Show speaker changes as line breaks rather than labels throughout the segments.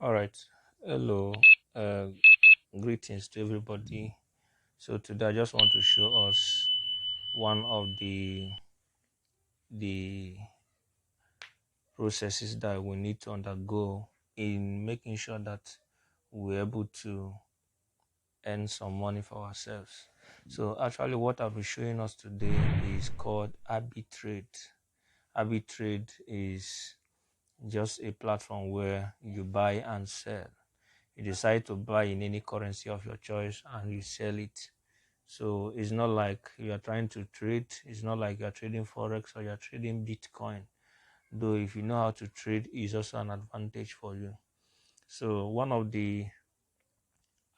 All right. Hello. Uh, Greetings to everybody. So today I just want to show us one of the processes that we need to undergo in making sure that we're able to earn some money for ourselves. So actually, what I'll be showing us today is called Arbitrage. Arbitrage is just a platform where you buy and sell. You decide to buy in any currency of your choice and you sell it. So it's not like you are trying to trade. It's not like you are trading Forex or you are trading Bitcoin. Though if you know how to trade, it's also an advantage for you. So one of the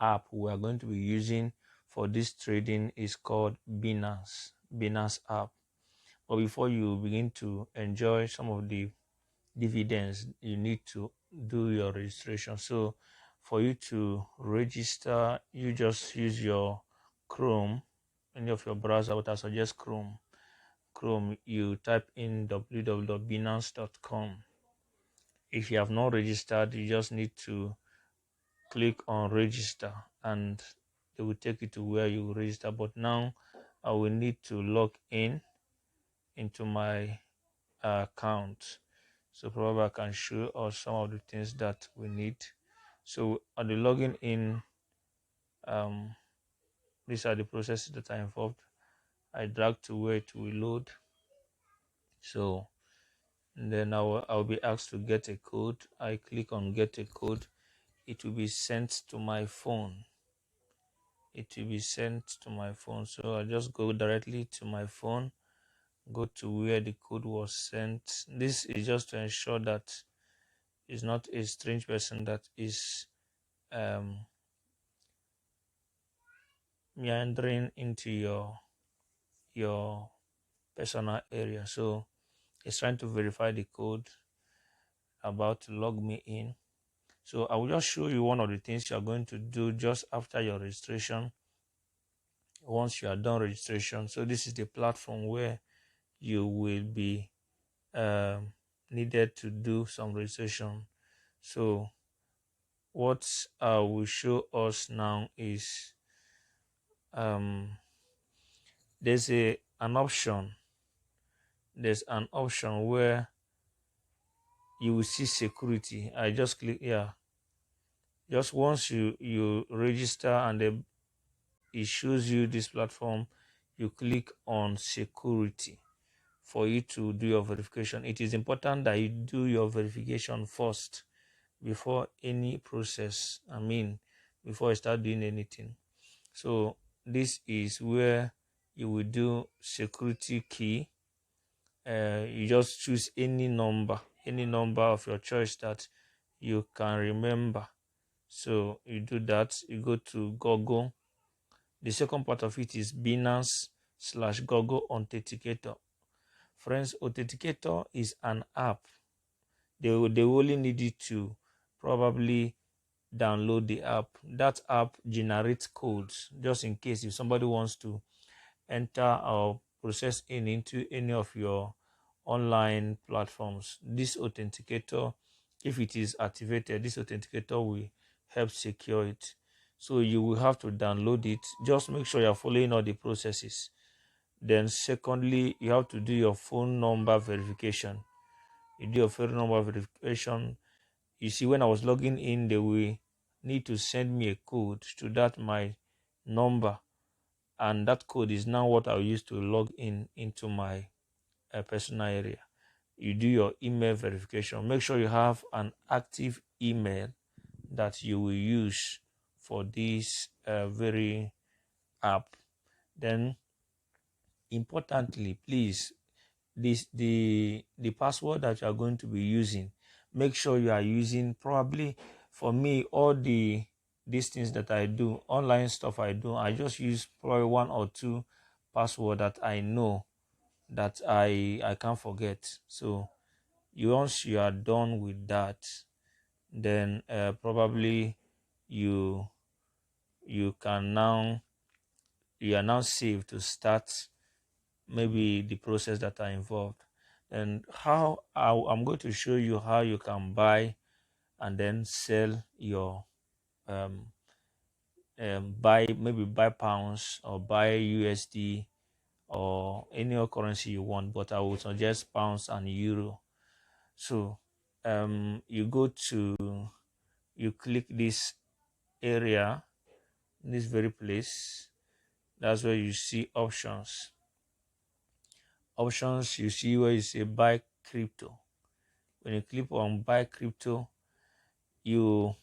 app we are going to be using for this trading is called Binance App. But before you begin to enjoy some of the dividends, you need to do your registration. So for you to register, you just use your Chrome, any of your browser, but I suggest Chrome. You type in www.binance.com. If you have not registered, you just need to click on register and they will take you to where you will register. But now I will need to log in into my account. So probably I can show us some of the things that we need. So on the logging in, these are the processes that are involved. I drag to where it will load. So then I'll be asked to get a code. I click on get a code. It will be sent to my phone. So I just go directly to my phone, go to where the code was sent. This is just to ensure that it's not a strange person that is meandering into your personal area. So it's trying to verify the code, about to log me in. So I will just show you one of the things you are going to do just after your registration. Once you are done registration, so this is the platform where you will be needed to do some registration. So what I will show us now is there's an option where you will see security. I just click here. Just once you register and it shows you this platform, you click on security for you to do your verification. It is important that you do your verification first before any process. Before you start doing anything. So this is where you will do security key. You just choose any number of your choice that you can remember. So you do that, you go to Google. The second part of it is Binance/Google Authenticator. Friends, Authenticator is an app. They only need you to probably download the app. That app generates codes just in case if somebody wants to enter or process into any of your online platforms. This authenticator, if it is activated, this authenticator will help secure it. So you will have to download it. Just make sure you're following all the processes. Then secondly, you have to do your phone number verification. You do your phone number verification. You see, when I was logging in, they will need to send me a code to that my number, and that code is now what I'll use to log into my personal area. You do your email verification. Make sure you have an active email that you will use for this very app. Then importantly, please, the password that you are going to be using, make sure you are using, probably for me, all these things that I do, online stuff I do, I just use probably one or two password that I know that I can't forget. So once you are done with that, then probably you are now safe to start maybe the process that are involved. And I'm going to show you how you can buy and then sell your buy pounds or buy USD or any other currency you want, but I would suggest pounds and euro. So you click this area, this very place. That's where you see options. You see where you say buy crypto. When you click on buy crypto, you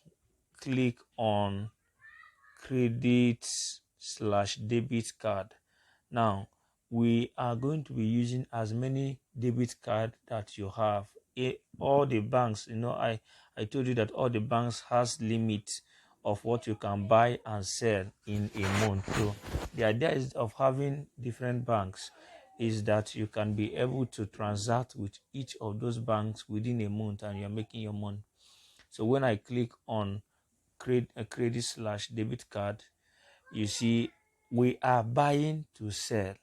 click on credit/debit card. Now, we are going to be using as many debit card that you have. All the banks, I told you that all the banks has limits of what you can buy and sell in a month. So the idea is of having different banks is that you can be able to transact with each of those banks within a month and you're making your money. So when I click on a credit/debit card, you see we are buying to sell.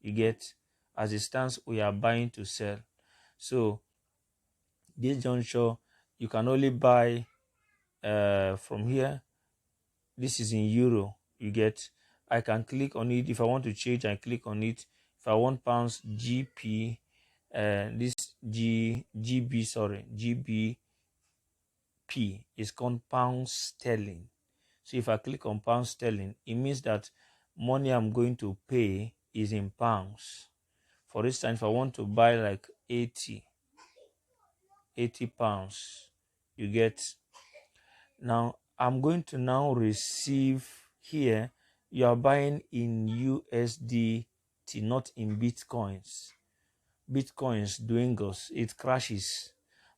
You get, as it stands, we are buying to sell. So this juncture, you can only buy from here. This is in euro. You get, I can click on it. If I want to change, I click on it. If I want pounds, GP, GBP is called pounds sterling. So if I click on pounds sterling, it means that money I'm going to pay is in pounds. For instance, if I want to buy like 80 pounds, you get. Now I'm going to now receive here. You are buying in USDT, not in Bitcoins. Bitcoins dwindles, it crashes,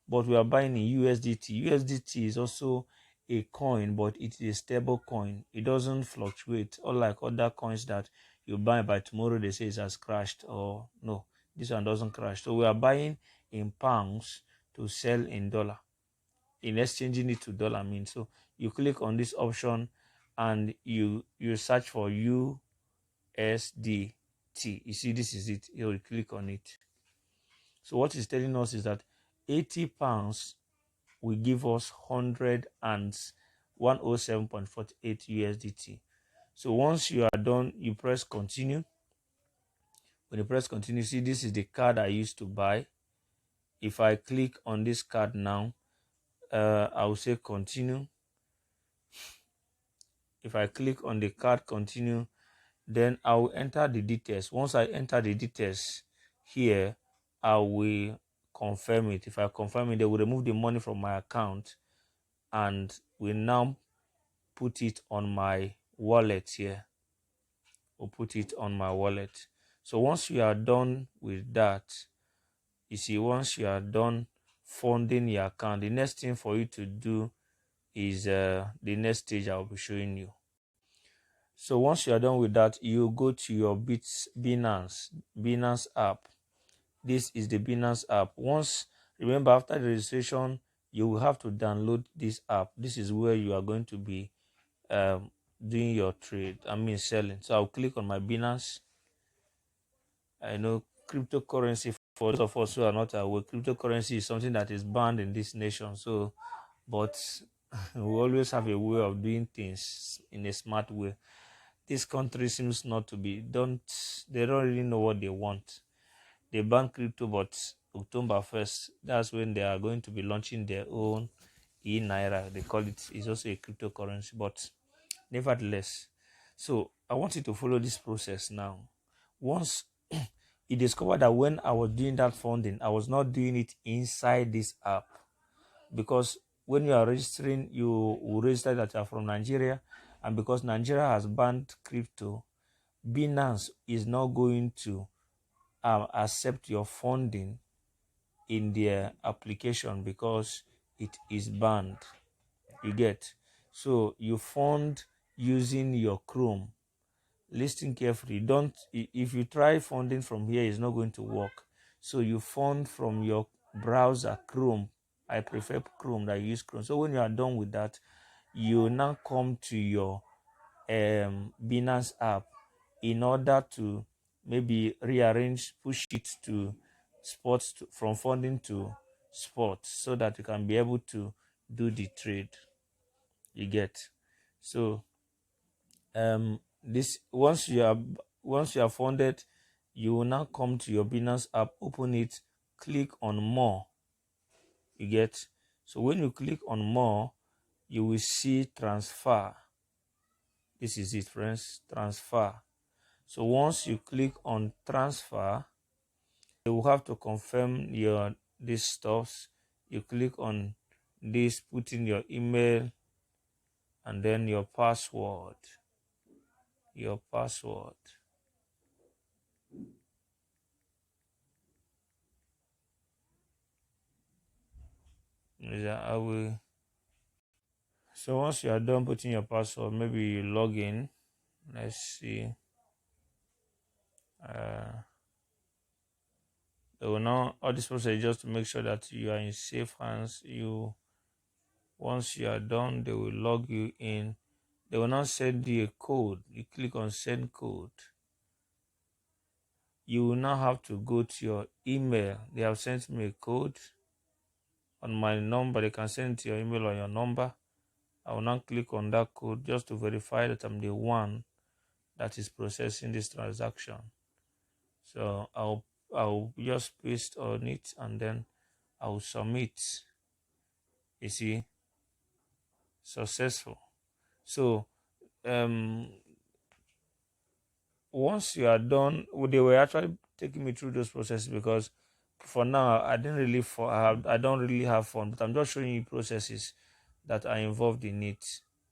but we are buying in USDT. USDT is also a coin, but it is a stable coin. It doesn't fluctuate, unlike other coins that you buy by tomorrow they say it has crashed, or no, this one doesn't crash. So we are buying in pounds to sell in dollar, in exchanging it to dollar mean. So you click on this option and you search for USDT. You see, this is it. You click on it. So what it's telling us is that 80 pounds will give us 107.48 USDT. So once you are done, you press continue. When you press continue, see, this is the card I used to buy. If I click on this card now, I will say continue. If I click on the card continue, then I will enter the details. Once I enter the details here, I will confirm it. If I confirm it, they will remove the money from my account and will now put it on my wallet here. We'll put it on my wallet. So once you are done with that, you see, once you are done funding your account, the next thing for you to do is the next stage I'll be showing you. So once you are done with that, you go to your Binance app. This is the Binance app. Remember, after the registration, you will have to download this app. This is where you are going to be doing your trade. Selling. So I'll click on my Binance. I know cryptocurrency, for those of us who are not aware, cryptocurrency is something that is banned in this nation. So, but we always have a way of doing things in a smart way. This country seems not to be, they don't really know what they want. They ban crypto, but October 1st, that's when they are going to be launching their own e-naira. They call it, it's also a cryptocurrency, but nevertheless. So I want you to follow this process now. Once you discover that when I was doing that funding, I was not doing it inside this app, because when you are registering, you will register that you are from Nigeria, and because Nigeria has banned crypto, Binance is not going to accept your funding in their application because it is banned. You get? So you fund using your Chrome. Listen carefully. If you try funding from here, it's not going to work. So you fund from your browser, Chrome. I prefer Chrome, that I use Chrome. So when you are done with that, you now come to your Binance app in order to maybe push it to sports, from funding to sports, so that you can be able to do the trade. You get. So this once you are funded, you will now come to your Binance app, open it, click on more. You get. So when you click on more, you will see transfer. This is it, friends. Transfer. So once you click on transfer, you will have to confirm your these stuffs. You click on this, put in your email and then your password. Your password. I will. So once you are done putting your password, maybe you log in. Let's see. They will now all this process just to make sure that you are in safe hands. Once you are done, they will log you in. They will now send you a code. You click on send code. You will now have to go to your email. They have sent me a code on my number. They can send it to your email or your number. I will now click on that code just to verify that I'm the one that is processing this transaction. So I'll just paste on it and then I'll submit. You see, successful. So once you are done, they were actually taking me through those processes because for now I don't really have fun, but I'm just showing you processes that are involved in it.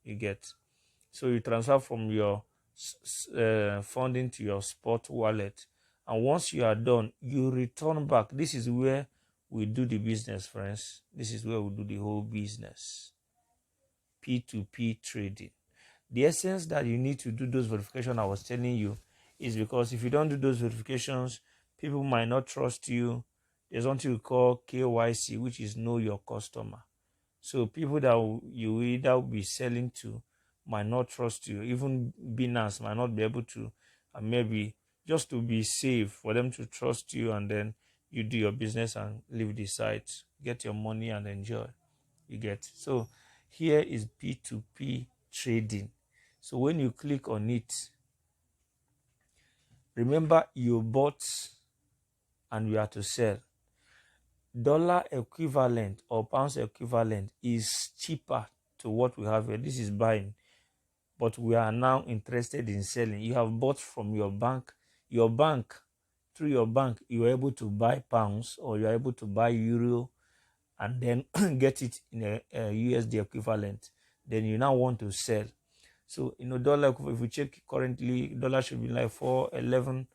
You get. So you transfer from your funding to your spot wallet, and once you are done, you return back. This is where we do the business, friends. This is where we do the whole business. P2p trading. The essence that you need to do those verifications I was telling you is because if you don't do those verifications, people might not trust you. There's something we call KYC, which is know your customer. So people that you either be selling to might not trust you. Even Binance might not be able to, and maybe just to be safe for them to trust you, and then you do your business and leave the site, get your money and enjoy. You get. So here is P2P trading. So when you click on it, remember you bought and you are to sell. Dollar equivalent or pounds equivalent is cheaper to what we have here. This is buying, but we are now interested in selling. You have bought from your bank. Through your bank, you are able to buy pounds or you are able to buy euro and then get it in a USD equivalent. Then you now want to sell. So, dollar, if we check currently, dollar should be like 411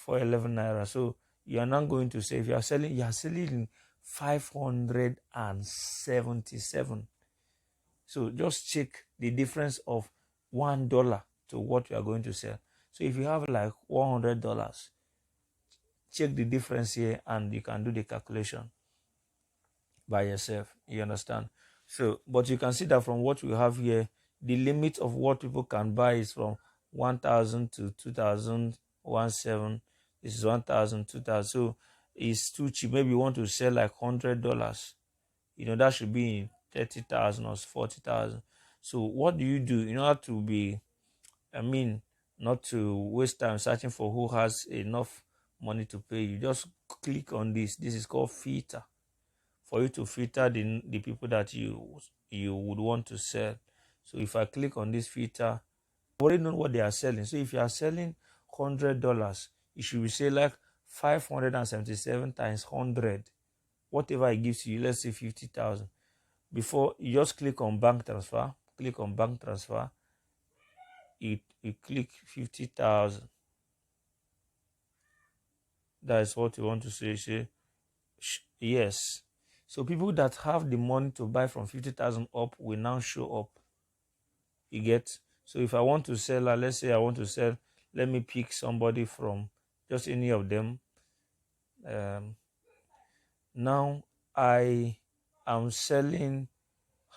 naira. So you are now going to say, if you are selling in 577. So just check the difference of $1 to what you are going to sell. So if you have like $100, check the difference here and you can do the calculation by yourself. You understand? So, but you can see that from what we have here, the limit of what people can buy is from 1,000 to 2,000, 1,700. This is 1,000, 2,000. So it's too cheap. Maybe you want to sell like $100. That should be in 30,000 or 40,000. So what do you do in order to not to waste time searching for who has enough money to pay you? Just click on this. This is called filter. For you to filter the people that you would want to sell. So if I click on this filter, I already know what they are selling. So if you are selling $100, you should be say like 577 times 100, whatever it gives you. Let's say 50,000. Before you just click on bank transfer, you click 50,000. That is what you want to say. Yes. So people that have the money to buy from 50,000 up will now show up. You get? So if I want to sell, let's say I want to sell, let me pick somebody from just any of them. Now I am selling.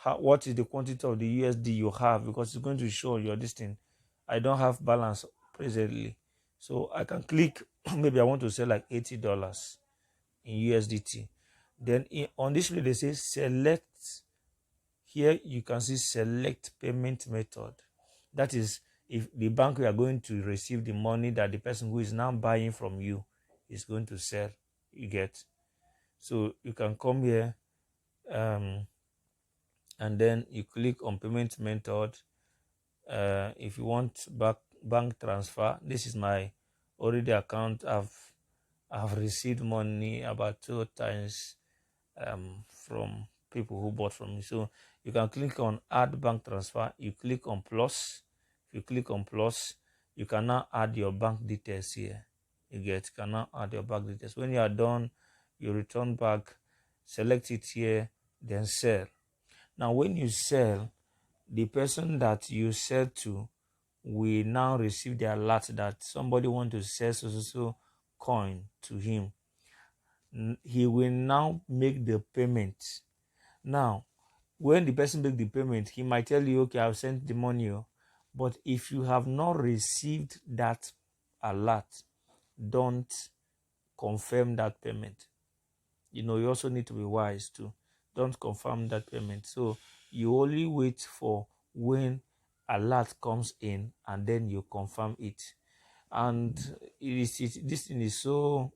What is the quantity of the USD you have? Because it's going to show your listing. I don't have balance presently. So I can click, maybe I want to sell like $80 in USDT. Then on this way, they say select Here you can see select payment method. That is, if the bank you are going to receive the money that the person who is now buying from you is going to sell, you get. So you can come here, and then you click on payment method. If you want bank transfer, this is my already account. I've received money about 2 times from people who bought from me. So you can click on add bank transfer. You click on plus. If you click on plus, you can now add your bank details here. You can now add your bank details. When you are done, you return back, select it here, then sell. Now when you sell, the person that you sell to will now receive the alert that somebody want to sell so coin to him. He will now make the payment. Now, when the person make the payment, he might tell you, okay, I've sent the money. But if you have not received that alert, don't confirm that payment. You also need to be wise too. Don't confirm that payment. So you only wait for when alert comes in and then you confirm it. And this thing is so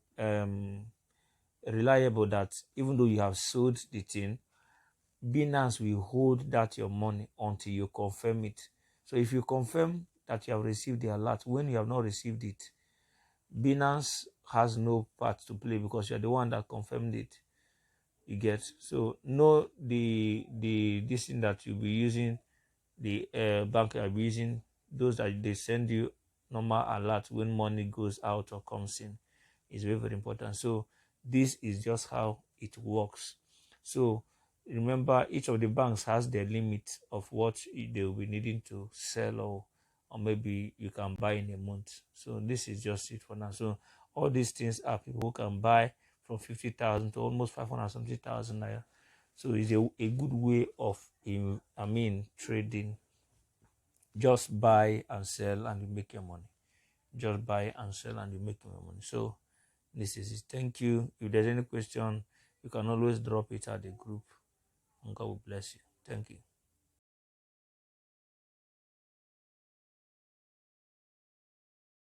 reliable that even though you have sold the thing, Binance will hold that your money until you confirm it. So if you confirm that you have received the alert when you have not received it, Binance has no part to play because you're the one that confirmed it. You get. So know this thing that you'll be using, the bank you'll be using, those that they send you normal alert when money goes out or comes in, is very, very important. So this is just how it works. So remember, each of the banks has their limit of what they will be needing to sell, or maybe you can buy in a month. So this is just it for now. So all these things are people who can buy from 50,000 to almost 500 something thousand naira. So it's a good way of trading. Just buy and sell and you make your money. Just buy and sell and you make your money. So this is it. Thank you. If there's any question, you can always drop it at the group. And God will bless you. Thank you.